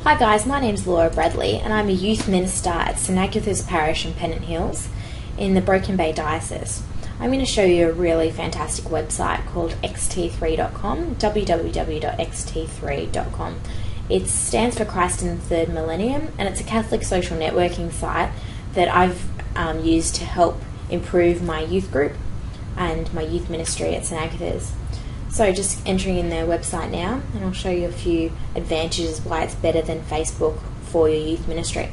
Hi guys, my name's Laura Bradley and I'm a youth minister at St Agatha's Parish in Pennant Hills in the Broken Bay Diocese. I'm going to show you a really fantastic website called xt3.com, www.xt3.com. It stands for Christ in the Third Millennium, and it's a Catholic social networking site that I've used to help improve my youth group and my youth ministry at St Agatha's. So just entering in their website now, and I'll show you a few advantages why it's better than Facebook for your youth ministry.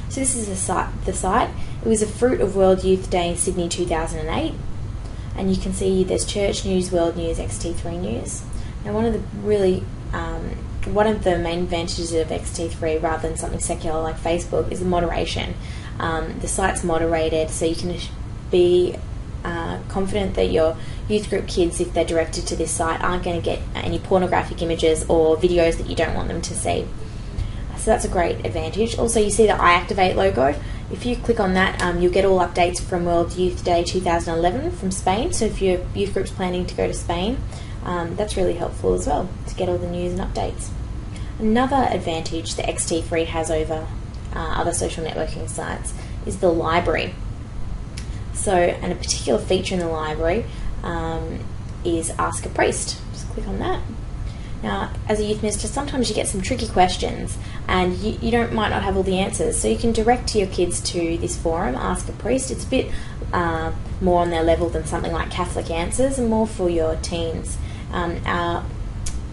So this is the site. It was a fruit of World Youth Day Sydney 2008, and you can see there's church news, world news, xt3 news. Now one of the main advantages of xt3 rather than something secular like Facebook is the moderation. The site's moderated, so you can be confident that your youth group kids, if they're directed to this site, aren't going to get any pornographic images or videos that you don't want them to see. So that's a great advantage. Also, you see the iActivate logo. If you click on that, you'll get all updates from World Youth Day 2011 from Spain. So if your youth group's planning to go to Spain, that's really helpful as well to get all the news and updates. Another advantage that xt3 has over other social networking sites is the library. So, and a particular feature in the library is Ask a Priest. Just click on that. Now, as a youth minister, sometimes you get some tricky questions and you might not have all the answers. So you can direct your kids to this forum, Ask a Priest. It's a bit more on their level than something like Catholic Answers and more for your teens. Our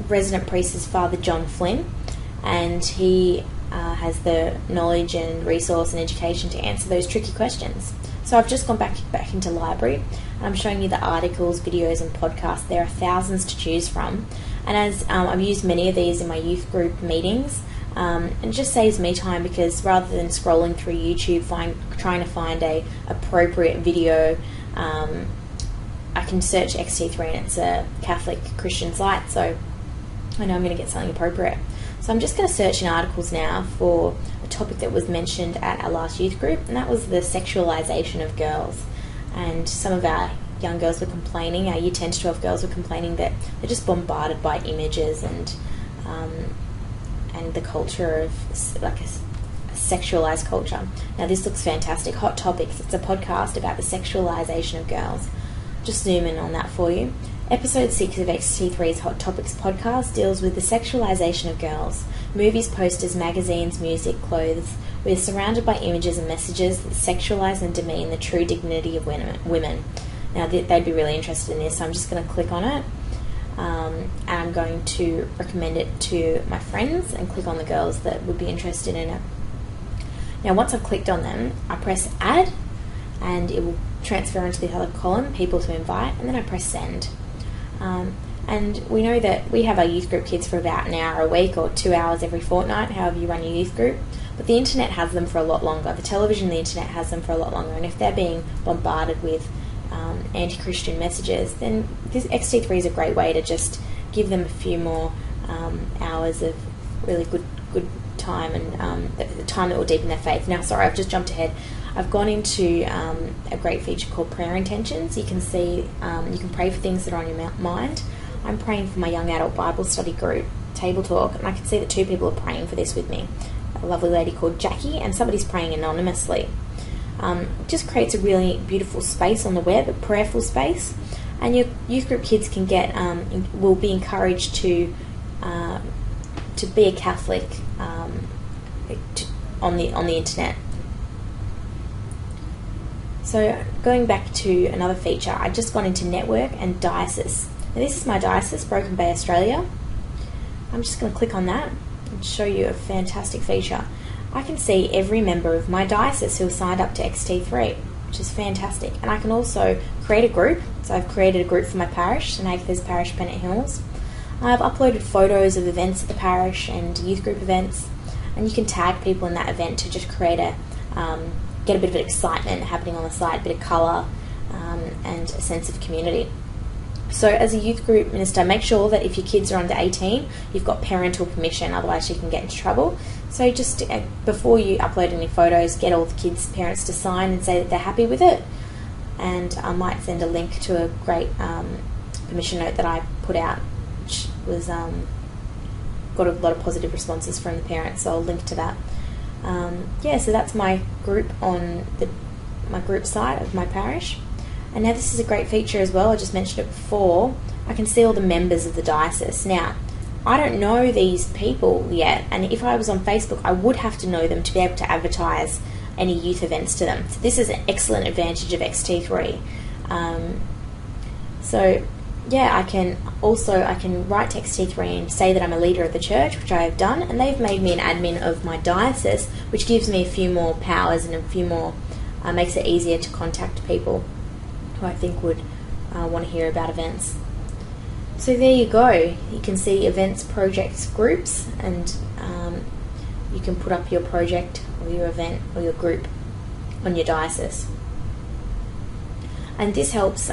resident priest is Father John Flynn, and he has the knowledge and resource and education to answer those tricky questions. So I've just gone back into library, and I'm showing you the articles, videos and podcasts. There are thousands to choose from, and as I've used many of these in my youth group meetings, and it just saves me time, because rather than scrolling through YouTube trying to find a appropriate video, I can search xt3 and it's a Catholic Christian site, so I know I'm going to get something appropriate. So I'm just going to search in articles now for a topic that was mentioned at our last youth group, and that was the sexualisation of girls. And some of our young girls were complaining, our year 10 to 12 girls were complaining that they're just bombarded by images and the culture of like a sexualised culture. Now this looks fantastic. Hot Topics, it's a podcast about the sexualisation of girls. Just zoom in on that for you. Episode 6 of xt3's Hot Topics podcast deals with the sexualisation of girls. Movies, posters, magazines, music, clothes. We are surrounded by images and messages that sexualise and demean the true dignity of women. Now they'd be really interested in this, so I'm just going to click on it, and I'm going to recommend it to my friends and click on the girls that would be interested in it. Now once I've clicked on them, I press add, and it will transfer into the other column, people to invite, and then I press send. And we know that we have our youth group kids for about an hour a week or 2 hours every fortnight, however you run your youth group, but the internet has them for a lot longer. The television and the internet has them for a lot longer, and if they're being bombarded with anti-Christian messages, then this xt3 is a great way to just give them a few more hours of really good time, and the time that will deepen their faith. Now sorry, I've just jumped ahead. I've gone into a great feature called Prayer Intentions. You can see you can pray for things that are on your mind. I'm praying for my young adult Bible study group, Table Talk, and I can see that 2 people are praying for this with me. A lovely lady called Jackie, and somebody's praying anonymously. It just creates a really beautiful space on the web, a prayerful space, and your youth group kids can get will be encouraged to be a Catholic on the internet. So going back to another feature, I've just gone into Network and Diocese. Now this is my diocese, Broken Bay, Australia. I'm just going to click on that and show you a fantastic feature. I can see every member of my diocese who has signed up to xt3, which is fantastic. And I can also create a group. So I've created a group for my parish, St Agatha's Parish, Pennant Hills. I've uploaded photos of events at the parish and youth group events, and you can tag people in that event to just create get a bit of excitement happening on the site, a bit of colour, and a sense of community. So as a youth group minister, make sure that if your kids are under 18, you've got parental permission, otherwise you can get into trouble. So just before you upload any photos, get all the kids' parents to sign and say that they're happy with it. And I might send a link to a great permission note that I put out, which was got a lot of positive responses from the parents, so I'll link to that. Yeah, so that's my group on my group site of my parish. And now this is a great feature as well, I just mentioned it before. I can see all the members of the diocese. Now, I don't know these people yet, and if I was on Facebook, I would have to know them to be able to advertise any youth events to them. So this is an excellent advantage of xt3. So yeah, I can write to xt3 and say that I'm a leader of the church, which I have done, and they've made me an admin of my diocese, which gives me a few more powers and a few more, makes it easier to contact people who I think would want to hear about events. So there you go. You can see events, projects, groups, and you can put up your project or your event or your group on your diocese. And this helps,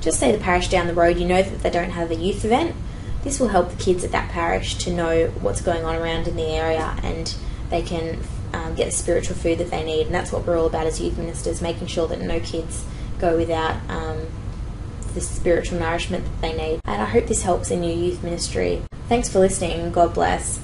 just say the parish down the road, you know that they don't have a youth event. This will help the kids at that parish to know what's going on around in the area, and they can get the spiritual food that they need. And that's what we're all about as youth ministers, making sure that no kids go without the spiritual nourishment that they need. And I hope this helps in your youth ministry. Thanks for listening, and God bless.